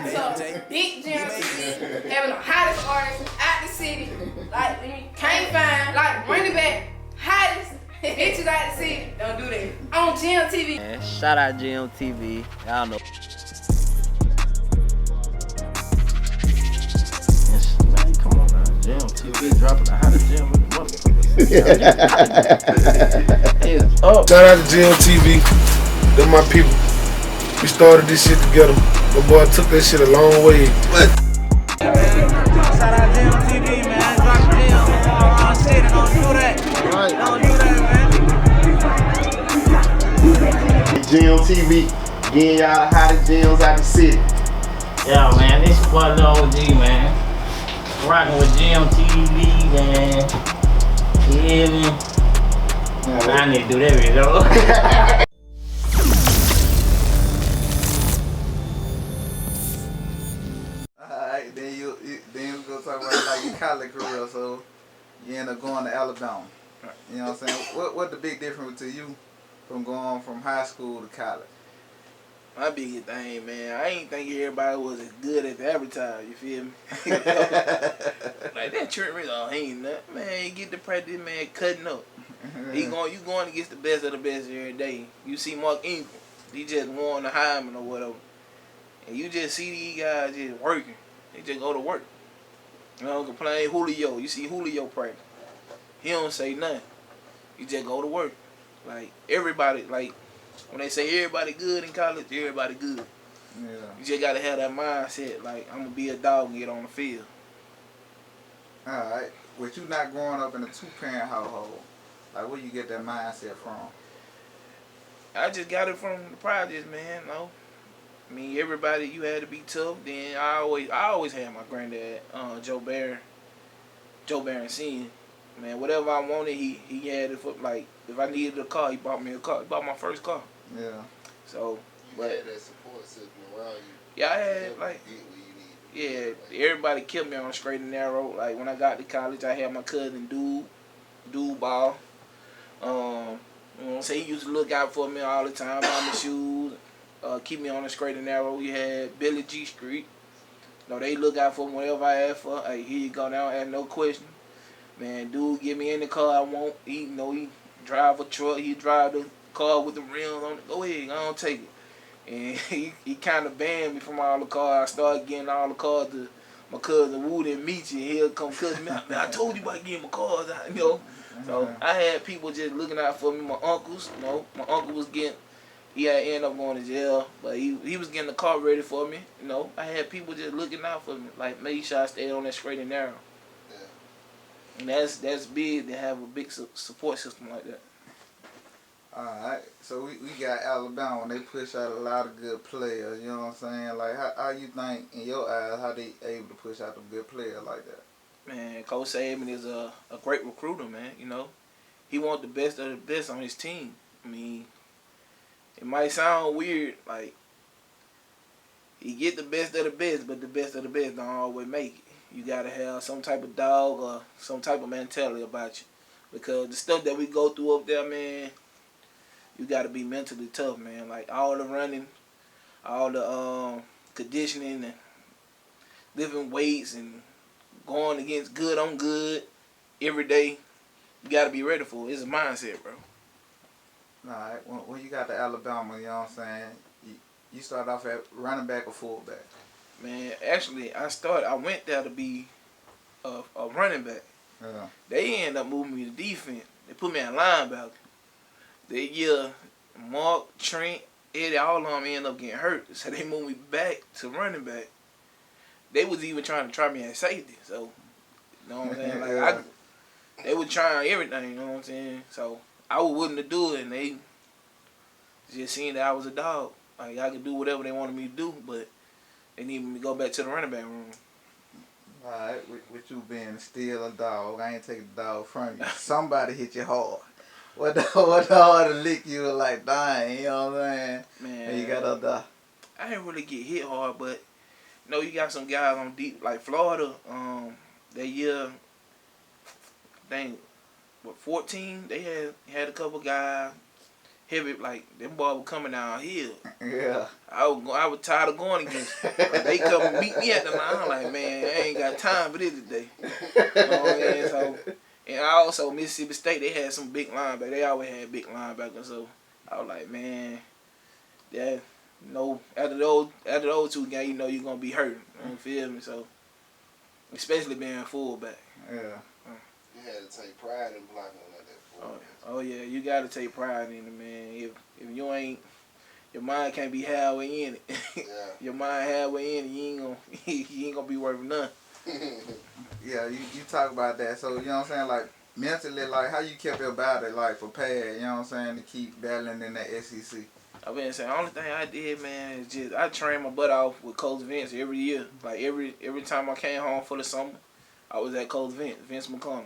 got some big gym TV, having the hottest artists out the city. Like, can't find, like, running back, hottest bitches out the city. Don't do that. On Gym TV. Man, shout out Gym TV. Y'all know. Man, come on now. Gym TV dropping the hottest gym with the motherfuckers. It's up. Shout out to Gym TV. They're my people. We started this shit together. My boy took that shit a long way. Shout out Gym TV, man. Drop the gym. Shit, don't do that. Right. Don't do that, man. Gym TV, getting y'all the hottest gyms out the city. Yeah, man. This your boy Lil OG, man. Rocking with Gym TV, man. You hear me? Yeah, I need to do that video. Then you go talk about like your college career, so you end up going to Alabama. You know what I'm saying? What the big difference to you from going from high school to college? My biggest thing, man, I ain't think everybody was as good as advertised, you feel me? Like that trick really ain't nothing. Man, you get to practice, man, cutting up. You going against the best of the best every day. You see Mark Ingram, he just won the Heisman or whatever. And you just see these guys just working. They just go to work. You know, complain Julio. You see Julio practice. He don't say nothing. You just go to work. Like, everybody, like, when they say everybody good in college, everybody good. Yeah. You just got to have that mindset, like, I'm going to be a dog and get on the field. Alright. With you not growing up in a two-parent household, like, where you get that mindset from? I just got it from the projects, man, you know. I mean, everybody, you had to be tough. Then I always had my granddad, Joe Barron Sr. Man, whatever I wanted, he had it for, like, if I needed a car, he bought me a car. He bought my first car. Yeah. So, You had that support system around you. Yeah, I had, like, yeah, everybody kept me on the straight and narrow. Like, when I got to college, I had my cousin, Dude Ball. You know, so he used to look out for me all the time, buy my shoes, keep me on the straight and narrow. You had Billy G Street. You know, they look out for me whatever I ask for. Hey, here you go now, ask no question. Man, dude, get me in the car I want. He drive a truck. He drive the car with the rims on it. Go ahead, I don't take it. And he kind of banned me from all the cars. I started getting all the cars to my cousin Woody and meet you. He'll come cuss me out. Man, I told you about getting my cars out, you know. So I had people just looking out for me. My uncles, you know, my uncle was he had ended up going to jail, but he was getting the car ready for me, you know. I had people just looking out for me, like make sure I stayed on that straight and narrow. And that's big to have a big support system like that. Alright, so we got Alabama, and they push out a lot of good players, you know what I'm saying? Like, how you think, in your eyes, how they able to push out them good players like that? Man, Coach Saban is a great recruiter, man, you know. He wants the best of the best on his team. I mean, it might sound weird, like, he get the best of the best, but the best of the best don't always make it. You got to have some type of dog or some type of mentality about you. Because the stuff that we go through up there, man, you got to be mentally tough, man. Like, all the running, all the conditioning and lifting weights and going against good on good every day, you got to be ready for it. It's a mindset, bro. Alright, when you got to Alabama, you know what I'm saying, you start off at running back or fullback? Man, actually, I went there to be a running back. Yeah. They ended up moving me to defense. They put me in linebacker. That year, Mark, Trent, Eddie, all of them ended up getting hurt. So they moved me back to running back. They was even trying to try me at safety. So, you know what I'm saying? Like, they were trying everything, you know what I'm saying? So, I was willing to do it, and they just seen that I was a dog. Like, I could do whatever they wanted me to do, but they needed me to go back to the running back room. Alright, with you being still a dog, I ain't taking the dog from you. Somebody hit you hard. What the hard to lick you like, dang, you know what I'm saying? Man, and you got up there. I didn't really get hit hard, but you know, you got some guys on deep, like Florida, that year, I think, 14, they had a couple guys heavy, like them boys were coming downhill. Yeah. I was tired of going against them. Like, they come and meet me at the line. I'm like, man, I ain't got time for this today. You know what I mean? So, and I also Mississippi State, they had some big linebackers. They always had big linebackers. So I was like, man, yeah, no. After those two games, you know you're gonna be hurting. You feel me? So, especially being fullback. Yeah. You had to take pride in blocking like that. Oh yeah, you gotta take pride in it, man. If you ain't, your mind can't be halfway in it. Yeah. Your mind halfway in it, you ain't gonna be worth nothing. Yeah, you talk about that. So, you know what I'm saying? Like, mentally, like, how you kept your body, like, prepared, you know what I'm saying, to keep battling in that SEC? I've been saying, the only thing I did, man, is just, I trained my butt off with Coach Vince every year. Like, every time I came home for the summer, I was at Coach Vince McClellan.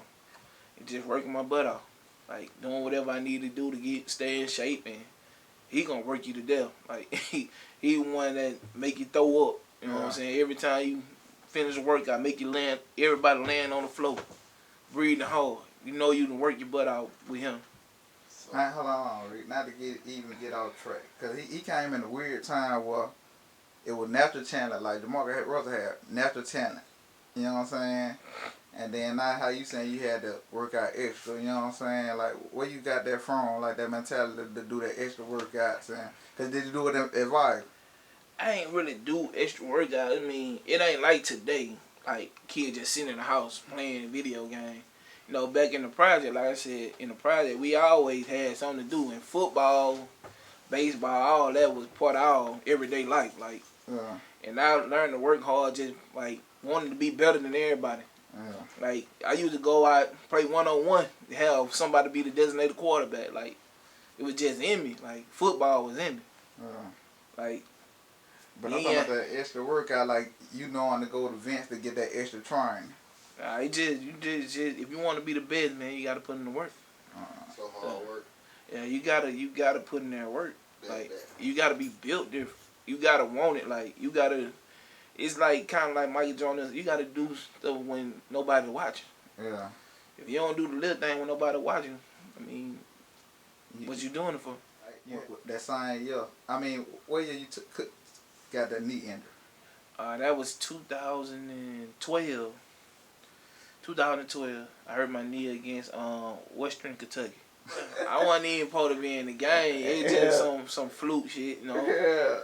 And just working my butt off. Like, doing whatever I need to do to stay in shape, and he gonna work you to death. Like, he one that make you throw up. You know what I'm saying? Every time you finish the workout, make you land, everybody land on the floor, breathing hard. You know you can work your butt out with him. Right, hold on, Rick. Not to get off track. Because he came in a weird time where it was natural talent. Like, DeMarcus Russell had natural talent. You know what I'm saying? And then now how you saying you had to work out extra. You know what I'm saying? Like, where you got that from? Like, that mentality to do that extra workouts. Because did you do it at Vibe? I ain't really do extra workout. I mean, it ain't like today. Like, kids just sitting in the house playing video games. You know, back in the project, like I said, in the project, we always had something to do. In football, baseball, all that was part of our everyday life. Like, and I learned to work hard, just like wanting to be better than everybody. Like, I used to go out, play one-on-one, have somebody be the designated quarterback. Like, it was just in me. Like, football was in me. Like, but I'm talking about that extra workout, like, you knowing to go to Vince to get that extra training. You just if you want to be the best, man, you got to put in the work. So hard work. Yeah, you gotta put in that work. Like, you gotta be built different. You gotta want it. Like, you gotta. It's like kind of like Michael Jordan. You gotta do stuff when nobody's watching. Yeah. If you don't do the little thing when nobody's watching, I mean, what you doing it for? That same year. I mean, what year you got that knee injury? That was 2012. 2012. I hurt my knee against Western Kentucky. I wasn't even supposed to be in the game. It just some fluke shit, you know. Yeah.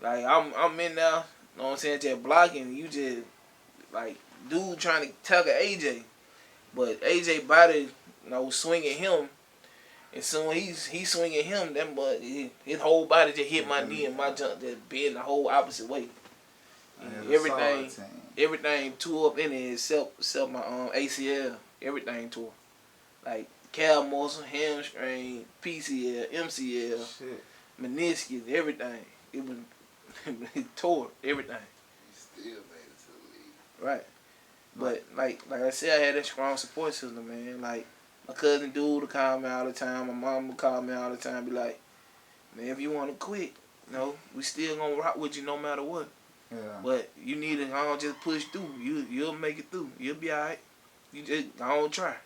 Like, I'm in there, you know what I'm saying, just blocking. You just, like, dude trying to tackle AJ. But AJ body, you know, swinging him. And soon he's swinging him, that boy, his whole body just hit my knee and my junk just bent the whole opposite way. And everything tore up in it except my ACL. Everything tore. Like, calf muscle, hamstring, PCL, MCL, meniscus, everything. It tore everything. You still made it to the league. Right. But like I said, I had that strong support system, man. Like, my cousin dude would call me all the time. My mom would call me all the time. Be like, man, if you want to quit, you know, we still gonna rock with you no matter what. Yeah. But you need to just push through. You'll make it through. You'll be alright. You just don't try.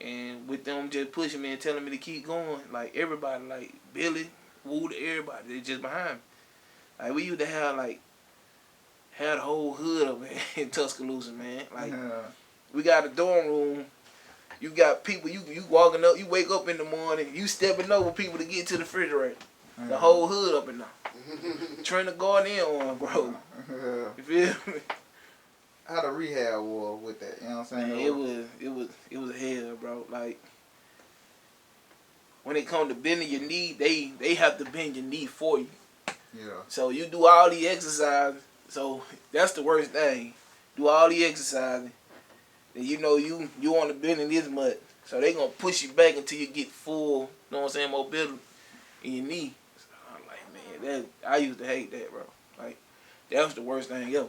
And with them just pushing me and telling me to keep going, like, everybody, like Billy, Wood, everybody, they just behind me. Like, we used to have the whole hood up in Tuscaloosa, man. Like, we got a dorm room. You got people, you walking up, you wake up in the morning, you stepping over people to get to the refrigerator. The whole hood up and down. Trying to guard in on, bro. You feel me? How the rehab was with that, you know what I'm saying? Man, it was hell, bro. Like, when it comes to bending your knee, they have to bend your knee for you. Yeah. So you do all the exercises. So that's the worst thing. Do all the exercising. And you know you want to bend in this much. So they gonna push you back until you get full, you know what I'm saying, mobility in your knee. So I'm like, man, I used to hate that, bro. Like, that was the worst thing ever.